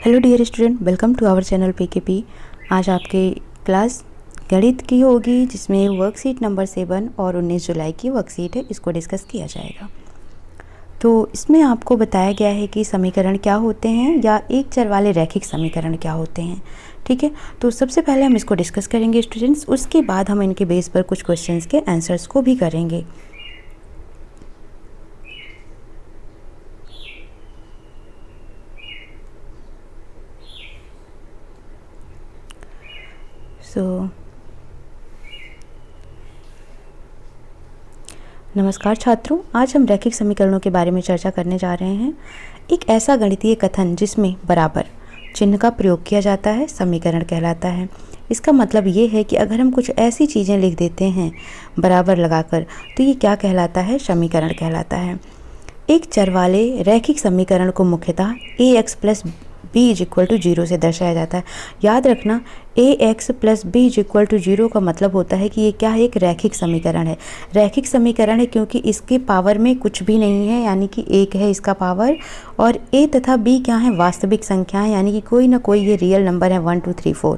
Hello dear student, welcome to our channel PKP. आज आपके class गणित की होगी जिसमें वर्कशीट नंबर 7 और 19 जुलाई की वर्कशीट है, इसको डिस्कस किया जाएगा। तो इसमें आपको बताया गया है कि समीकरण क्या होते हैं या एक चर वाले रैखिक समीकरण क्या होते हैं। ठीक है, तो सबसे पहले हम इसको डिस्कस करेंगे स्टूडेंट्स, उसके बाद हम इनके बेस पर कुछ क्वेश्चंस के आंसर्स को भी करेंगे। नमस्कार छात्रों, आज हम रैखिक समीकरणों के बारे में चर्चा करने जा रहे हैं। एक ऐसा गणितीय कथन जिसमें बराबर चिन्ह का प्रयोग किया जाता है समीकरण कहलाता है। इसका मतलब ये है कि अगर हम कुछ ऐसी चीज़ें लिख देते हैं बराबर लगाकर तो ये क्या कहलाता है, समीकरण कहलाता है। एक चर वाले रैखिक समीकरण को मुख्यतः ax plus b is equal to 0 से दर्शाया जाता है। याद रखना, ax plus b is equal to 0 का मतलब होता है कि ये क्या है, एक रैखिक समीकरण है। रैखिक समीकरण है क्योंकि इसके पावर में कुछ भी नहीं है, यानी कि 1 है इसका पावर, और a तथा b क्या है, वास्तविक संख्या है, यानी कि कोई ना कोई ये रियल नंबर है 1 2 3 4।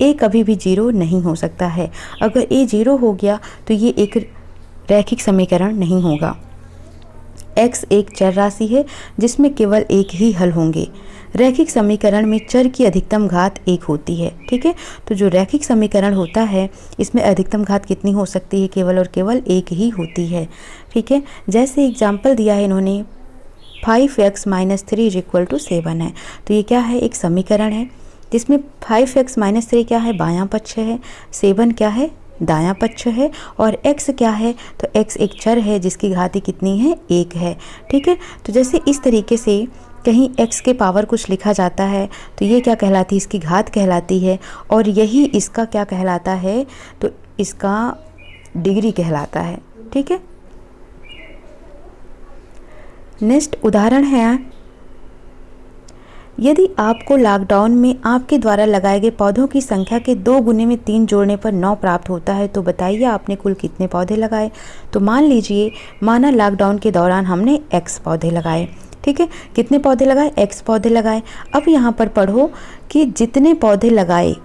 a कभी भी 0 नहीं हो सकता है। अगर a 0 हो गया तो ये एक रैखिक समीकरण नहीं होगा। x एक चर राशि है जिसमें केवल एक ही हल होंगे। रैखिक समीकरण में चर की अधिकतम घात 1 होती है। ठीक है, तो जो रैखिक समीकरण होता है इसमें अधिकतम घात कितनी हो सकती है, केवल और केवल 1 ही होती है। ठीक है, जैसे एग्जाम्पल दिया है इन्होंने 5x - 3 इज इक्वल टू 7 है। तो ये क्या है, एक समीकरण है जिसमें 5x - 3 क्या है, बायां पक्ष है, 7 क्या है, दायां पक्ष है, और x क्या है, तो x एक चर है जिसकी घाती कितनी है, 1 है। ठीक है, तो जैसे इस तरीके से कहीं x के पावर कुछ लिखा जाता है तो ये क्या कहलाती है, इसकी घात कहलाती है, और यही इसका क्या कहलाता है, तो इसका डिग्री कहलाता है। ठीक है, नेक्स्ट उदाहरण है, यदि आपको लॉकडाउन में आपके द्वारा लगाए गए पौधों की संख्या के 2 गुने में 3 जोड़ने पर 9 प्राप्त होता है तो बताइए आपने कुल कितने पौधे लगाए। तो मान लीजिए, माना लॉकडाउन के दौरान हमने x पौधे लगाए। ठीक है, कितने पौधे लगाए, x पौधे लगाए। अब यहाँ पर पढ़ो कि जितने पौधे लगाए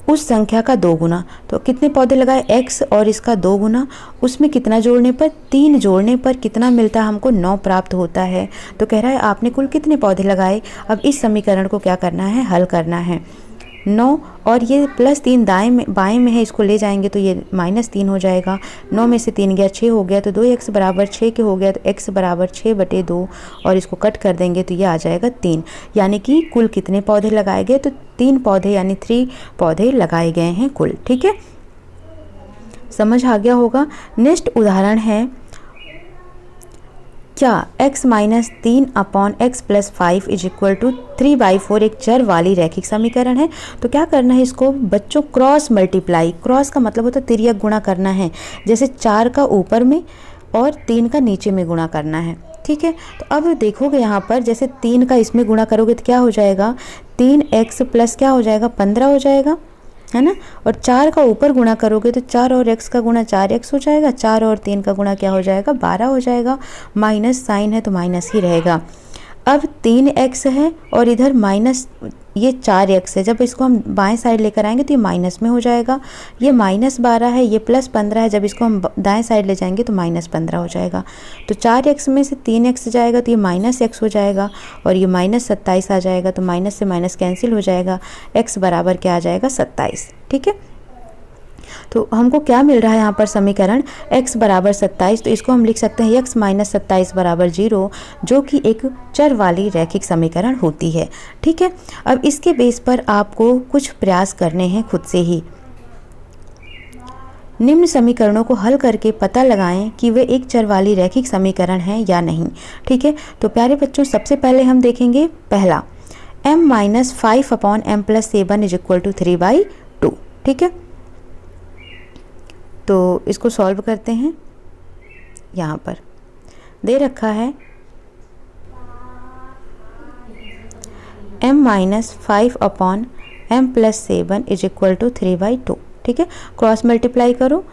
उस संख्या का 2 गुना, तो कितने पौधे लगाए, x और इसका 2 गुना, उसमें कितना जोड़ने पर, 3 जोड़ने पर कितना मिलता है हमको, 9 प्राप्त होता है। तो कह रहा है आपने कुल कितने पौधे लगाए। अब इस समीकरण को क्या करना है, हल करना है। 9 और ये +3 बाएं में है, इसको ले जाएंगे तो ये -3 हो जाएगा। 9 में से 3 गया, 6 हो गया, तो 2x बराबर 6 के हो गया, तो x बराबर 6/2, और इसको कट कर देंगे तो ये आ जाएगा 3। यानी कि कुल कितने पौधे लगाए गए, तो 3 पौधे यानी 3 पौधे लगाए गए हैं कुल। ठीक है, समझ आ गया होगा। नेक्स्ट उदाहरण है, क्या x - 3 upon x + 5 is equal to 3/4 एक चर वाली रैखिक समीकरण है। तो क्या करना है, इसको बच्चों क्रॉस मल्टीप्लाई, क्रॉस का मतलब होता है तिर्यक गुणा करना है। जैसे 4 का ऊपर में और 3 का नीचे में गुणा करना है। ठीक है, तो अब देखोगे यहाँ पर जैसे 3 का इसमें गुणा करोगे तो क्या हो जाएगा, 3x प्लस क्या हो जाएगा, 15 हो जाएगा, है ना। और 4 का ऊपर गुणा करोगे तो 4 और x का गुणा 4x हो जाएगा, 4 और 3 का गुणा क्या हो जाएगा, 12 हो जाएगा। माइनस साइन है तो माइनस ही रहेगा। अब 3x है और इधर माइनस ये 4x है, जब इसको हम बाएं साइड लेकर आएंगे तो ये माइनस में हो जाएगा। ये -12 है, ये +15 है, जब इसको हम दाएं साइड ले जाएंगे तो -15 हो जाएगा। तो 4x में से 3x जाएगा तो ये -x हो जाएगा, और ये -27 आ जाएगा, तो माइनस से माइनस कैंसिल हो जाएगा, x बराबर क्या आ जाएगा, 27। ठीक है, तो हमको क्या मिल रहा है यहाँ पर समीकरण, x बराबर 27, तो इसको हम लिख सकते हैं x - 27 बराबर 0, जो कि एक चर वाली रैखिक समीकरण होती है। ठीक है, अब इसके बेस पर आपको कुछ प्रयास करने हैं खुद से ही। निम्न समीकरणों को हल करके पता लगाएं कि वे एक चर वाली रैखिक समीकरण हैं या नहीं। ठीक है, तो प्यारे बच्चों, सबसे पहले हम देखेंगे पहला, m - 5 upon m + 7 is equal to 3/2। ठीक है, तो इसको सॉल्व करते हैं। यहाँ पर दे रखा है m - 5 upon m + 7 is equal to 3/2। ठीक है, क्रॉस मल्टीप्लाई करो,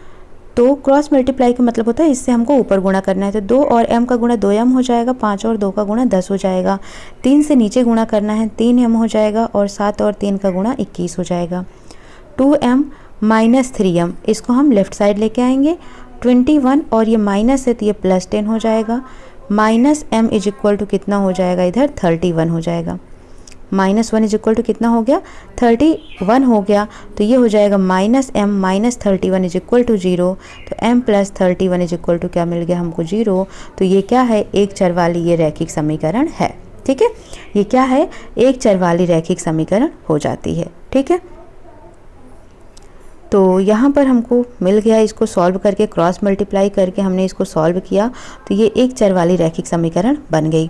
तो क्रॉस मल्टीप्लाई का मतलब होता है इससे हमको ऊपर गुणा करना है, तो 2 और m का गुणा 2m हो जाएगा, 5 और 2 का गुणा 10 हो जाएगा। 3 से नीचे गुणा करना है, 3m हो जाएगा, और 7 और 3 का गुणा 21 हो जाएगा। 2m माइनस 3m, इसको हम लेफ्ट साइड लेके आएंगे। 21 और ये माइनस है तो ये प्लस 10 हो जाएगा। Minus m is equal to कितना हो जाएगा, इधर 31 हो जाएगा। -1 इज इक्वल टू कितना हो गया, 31 हो गया। तो ये हो जाएगा -m minus 31 is equal to 0। तो m plus 31 is equal to क्या मिल गया हमको, 0। तो ये क्या है, एक चर वाली ये रैखिक समीकरण है। ठीक है, ये क्या है, एक चर वाली रैखिक समीकरण हो जाती है। ठीक है, तो यहाँ पर हमको मिल गया, इसको सॉल्व करके क्रॉस मल्टीप्लाई करके हमने इसको सॉल्व किया, तो ये एक चर वाली रैखिक समीकरण बन गई।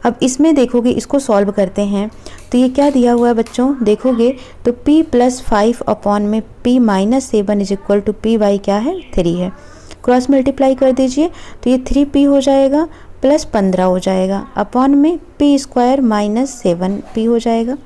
अब इसमें देखोगे, इसको सॉल्व करते हैं तो ये क्या दिया हुआ है बच्चों, देखोगे तो p प्लस 5 अपॉन में p minus 7 is equal to p by क्या है, 3 है। क्रॉस मल्टीप्लाई कर दीजिए तो ये 3p हो जाएगा प्लस 15 हो जाएगा, अपॉन में p स्क्वायर माइनस 7p हो जाएगा।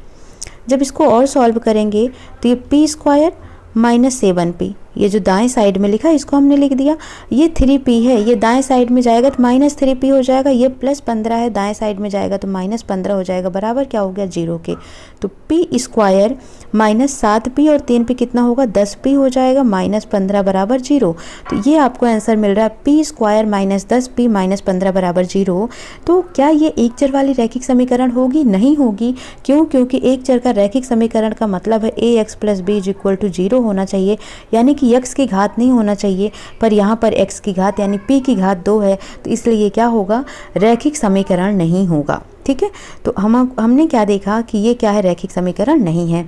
जब इसको और सॉल्व करेंगे तो ये p स्क्वायर माइनस 7p, ये जो दाएं साइड में लिखा है इसको हमने लिख दिया, ये 3p है, ये दाएं साइड में जाएगा तो माइनस 3p हो जाएगा। ये प्लस 15 है, दाएं साइड में जाएगा तो माइनस 15 हो जाएगा, बराबर क्या हो गया, 0 के। तो p स्क्वायर माइनस 7p और 3p कितना होगा, 10p हो जाएगा, माइनस 15 बराबर 0। तो ये आपको आंसर मिल रहा है, p square minus 10p minus 15 बराबर 0। तो क्या ये एक चर वाली रैखिक समीकरण होगी, नहीं होगी। क्यों, क्योंकि एक चर का रैखिक समीकरण का मतलब है ax plus b is equal to 0 होना चाहिए, यानी कि x की घात नहीं होना चाहिए। पर यहाँ पर x की घात यानी p की घात 2 है, तो इसलिए ये क्या होगा, रैखिक समीकरण नहीं होगा। ठीक है, तो हमने क्या देखा कि ये क्या है, रैखिक समीकरण नहीं है।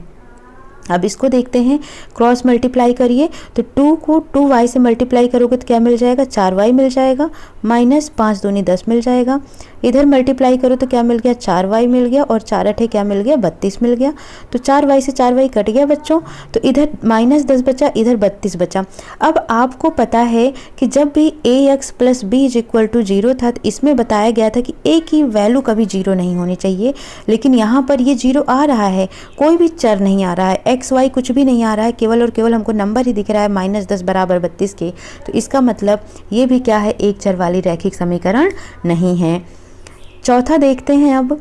अब इसको देखते हैं, क्रॉस मल्टीप्लाई करिए तो 2 को 2y से मल्टीप्लाई करोगे तो क्या मिल जाएगा, 4y मिल जाएगा, माइनस 5 दूनी 10 मिल जाएगा। इधर मल्टीप्लाई करो तो क्या मिल गया, 4y मिल गया, और 4 अठे क्या मिल गया, 32 मिल गया। तो 4y से 4y कट गया बच्चों, तो इधर माइनस 10 बचा, इधर 32 बचा। अब आपको पता है कि जब भी ax plus b is equal to 0 था तो इसमें बताया गया था कि a की वैल्यू कभी 0 नहीं होनी चाहिए, लेकिन यहाँ पर ये 0 आ रहा है, कोई भी चर नहीं आ रहा है, एक्स वाई कुछ भी नहीं आ रहा है, केवल और केवल हमको नंबर ही दिख रहा है -10 बराबर 32 के। तो इसका मतलब ये भी क्या है, एक चर वाली रैखिक समीकरण नहीं है। चौथा देखते हैं, अब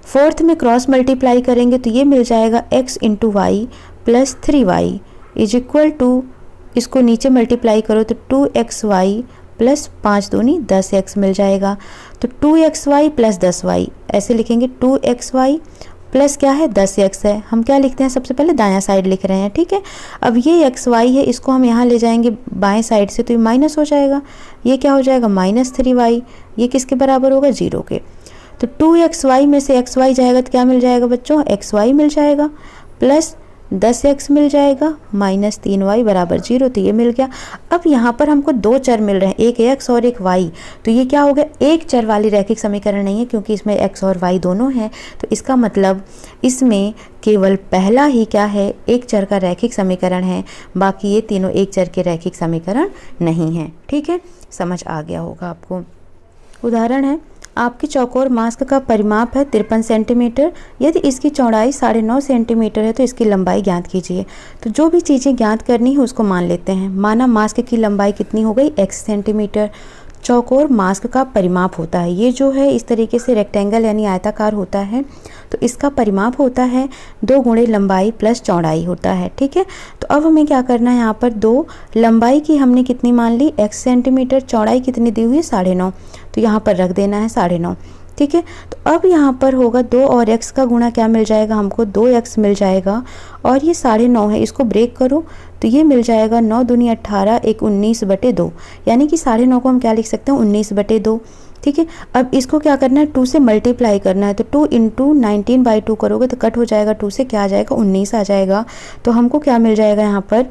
फोर्थ में क्रॉस मल्टीप्लाई करेंगे तो ये मिल जाएगा x into y plus 3y is equal to, इसको नीचे मल्टीप्लाई करो तो 2xy प्लस 5 दूनी 10x मिल जाएगा। तो 2xy प्लस 10y ऐसे लिखेंगे, 2xy प्लस क्या है, 10x है। हम क्या लिखते हैं, सबसे पहले दायां साइड लिख रहे हैं। ठीक है, अब ये xy है, इसको हम यहाँ ले जाएंगे बाएं साइड से तो ये माइनस हो जाएगा, ये क्या हो जाएगा, -3y। ये किसके बराबर होगा, 0 के। तो 2xy में से xy जाएगा तो क्या मिल जाएगा बच्चों, xy मिल जाएगा, प्लस 10x मिल जाएगा, -3y बराबर 0। तो ये मिल गया। अब यहाँ पर हमको दो चर मिल रहे हैं, एक x और एक y। तो ये क्या हो गया, एक चर वाली रैखिक समीकरण नहीं है, क्योंकि इसमें x और y दोनों हैं। तो इसका मतलब इसमें केवल पहला ही क्या है, एक चर का रैखिक समीकरण है, बाकी ये तीनों एक चर के रैखिक समीकरण नहीं है। ठीक है, समझ आ गया होगा आपको। उदाहरण है, आपकी चौकोर मास्क का परिमाप है 53 सेंटीमीटर। यदि इसकी चौड़ाई 9.5 सेंटीमीटर है तो इसकी लंबाई ज्ञात कीजिए। तो जो भी चीज़ें ज्ञात करनी है उसको मान लेते हैं। माना मास्क की लंबाई कितनी हो गई, x सेंटीमीटर। चौकोर मास्क का परिमाप होता है, ये जो है इस तरीके से रेक्टेंगल यानी आयताकार होता है, तो इसका परिमाप होता है 2 गुणे लंबाई प्लस चौड़ाई होता है। ठीक है, तो अब हमें क्या करना है, यहाँ पर 2 लंबाई की हमने कितनी मान ली, x सेंटीमीटर, चौड़ाई कितनी दी हुई है 9.5, तो यहाँ पर रख देना है 9.5। ठीक है, तो अब यहाँ पर होगा 2 और x का गुणा क्या मिल जाएगा हमको, 2x मिल जाएगा, और ये 9.5 है, इसको ब्रेक करो तो ये मिल जाएगा 9 दूनी 18, 1 19/2, यानी कि 9.5 को हम क्या लिख सकते हैं, 19/2। ठीक है, अब इसको क्या करना है, 2 से मल्टीप्लाई करना है, तो 2 इंटू 19/2 करोगे तो कट हो जाएगा, 2 से क्या आ जाएगा, 19 आ जाएगा। तो हमको क्या मिल जाएगा यहाँ पर,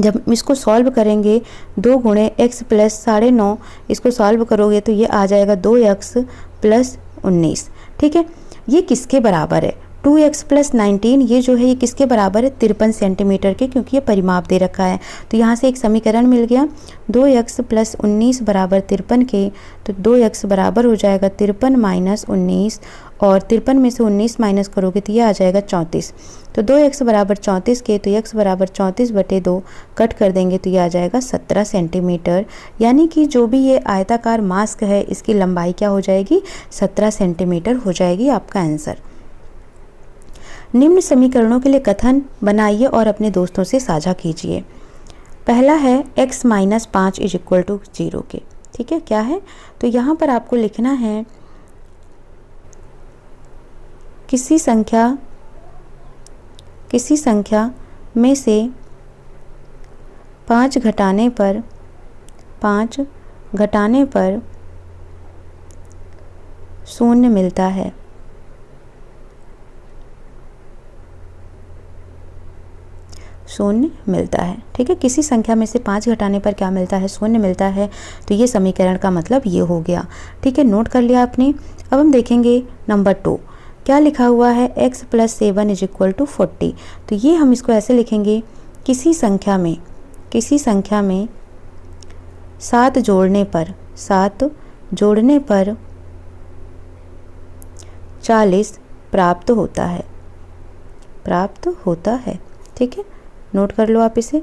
जब इसको सॉल्व करेंगे 2 गुणे x प्लस 9.5, इसको सॉल्व करोगे तो ये आ जाएगा 2x प्लस 19। ठीक है, ये किसके बराबर है, 2x प्लस 19 ये जो है ये किसके बराबर है, 53 सेंटीमीटर के, क्योंकि ये परिमाप दे रखा है। तो यहाँ से एक समीकरण मिल गया, 2x प्लस 19 बराबर 53 के, तो 2x बराबर हो जाएगा 53 माइनस 19, और 53 में से 19 माइनस करोगे तो ये आ जाएगा 34। तो 2x बराबर 34 के, तो x बराबर 34/2 कट कर देंगे तो ये आ जाएगा 17 सेंटीमीटर। यानी कि जो भी ये आयताकार मास्क है इसकी लंबाई क्या हो जाएगी, 17 सेंटीमीटर हो जाएगी आपका आंसर। निम्न समीकरणों के लिए कथन बनाइए और अपने दोस्तों से साझा कीजिए। पहला है x minus 5 is equal to 0 के, ठीक है, क्या है, तो यहाँ पर आपको लिखना है किसी संख्या में से 5 घटाने पर 0 मिलता है। शून्य मिलता है, ठीक है, किसी संख्या में से 5 घटाने पर क्या मिलता है, 0 मिलता है। तो ये समीकरण का मतलब ये हो गया, ठीक है, नोट कर लिया आपने। अब हम देखेंगे नंबर 2, क्या लिखा हुआ है, x plus 7 is equal to 40। तो ये हम इसको ऐसे लिखेंगे, किसी संख्या में 7 जोड़ने पर 40 प्राप्त होता है, ठीक है, नोट कर लो आप इसे,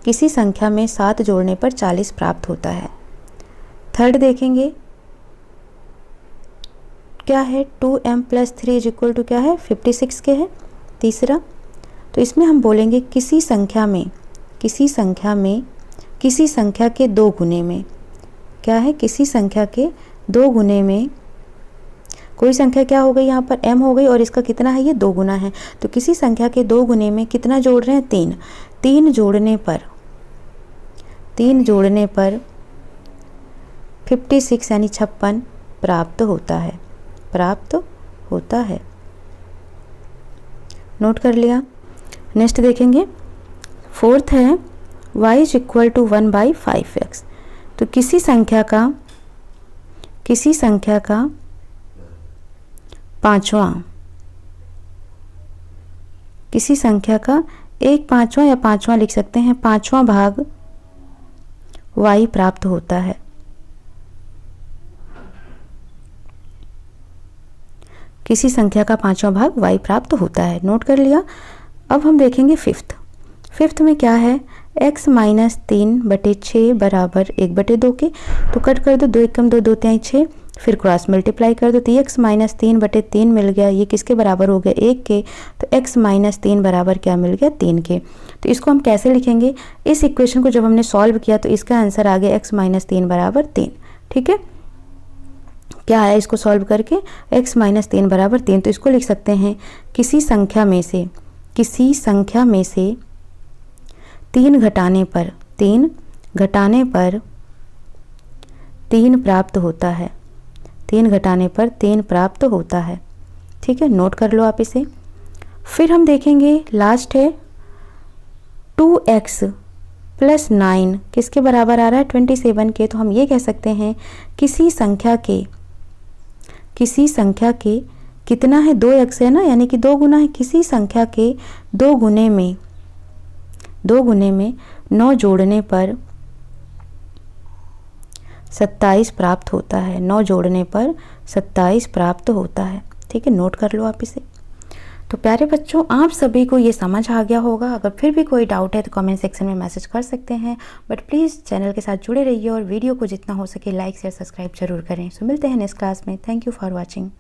किसी संख्या में 7 जोड़ने पर 40 प्राप्त होता है। थर्ड देखेंगे क्या है, 2m plus 3 is equal to क्या है, 56 के है। तीसरा, तो इसमें हम बोलेंगे किसी संख्या के 2 गुने में, क्या है, किसी संख्या के 2 गुने में, कोई संख्या क्या हो गई यहाँ पर m हो गई और इसका कितना है, ये 2 गुना है। तो किसी संख्या के 2 गुने में कितना जोड़ रहे हैं, 3। 3 जोड़ने पर 56 यानी 56 प्राप्त होता है। नोट कर लिया। नेक्स्ट देखेंगे, फोर्थ है y is equal to 1/5x। तो किसी संख्या का पांचवा, किसी संख्या का 1/5 या 5वां लिख सकते हैं, 5वां भाग y प्राप्त होता है। किसी संख्या का 5वां भाग y प्राप्त होता है, नोट कर लिया। अब हम देखेंगे फिफ्थ में क्या है, x माइनस 3/6 बराबर 1/2 के। तो कट कर दो, 2 एकम 2, 2 तिहाई 6, फिर क्रॉस मल्टीप्लाई कर दो, तो x माइनस 3/3 मिल गया, ये किसके बराबर हो गया, 1 के। तो x माइनस 3 बराबर क्या मिल गया, 3 के। तो इसको हम कैसे लिखेंगे, इस इक्वेशन को जब हमने सॉल्व किया तो इसका आंसर आ गया x माइनस 3 बराबर 3, ठीक है। क्या आया इसको सॉल्व करके, x माइनस 3 बराबर 3। तो इसको लिख सकते हैं, किसी संख्या में से 3 घटाने पर 3 प्राप्त होता है, 3 घटाने पर 3 प्राप्त होता है, ठीक है, नोट कर लो आप इसे। फिर हम देखेंगे लास्ट है 2x प्लस 9 किसके बराबर आ रहा है, 27 के। तो हम ये कह सकते हैं किसी संख्या के कितना है, 2x है ना, यानी कि 2 गुना है, किसी संख्या के 2 गुने में 9 जोड़ने पर 27 प्राप्त होता है, 9 जोड़ने पर 27 प्राप्त होता है, ठीक है, नोट कर लो आप इसे। तो प्यारे बच्चों, आप सभी को ये समझ आ गया होगा। अगर फिर भी कोई डाउट है तो कमेंट सेक्शन में मैसेज कर सकते हैं, बट प्लीज़ चैनल के साथ जुड़े रहिए और वीडियो को जितना हो सके लाइक शेयर सब्सक्राइब जरूर करें। सो मिलते हैं नेक्स्ट क्लास में। Thank you for watching.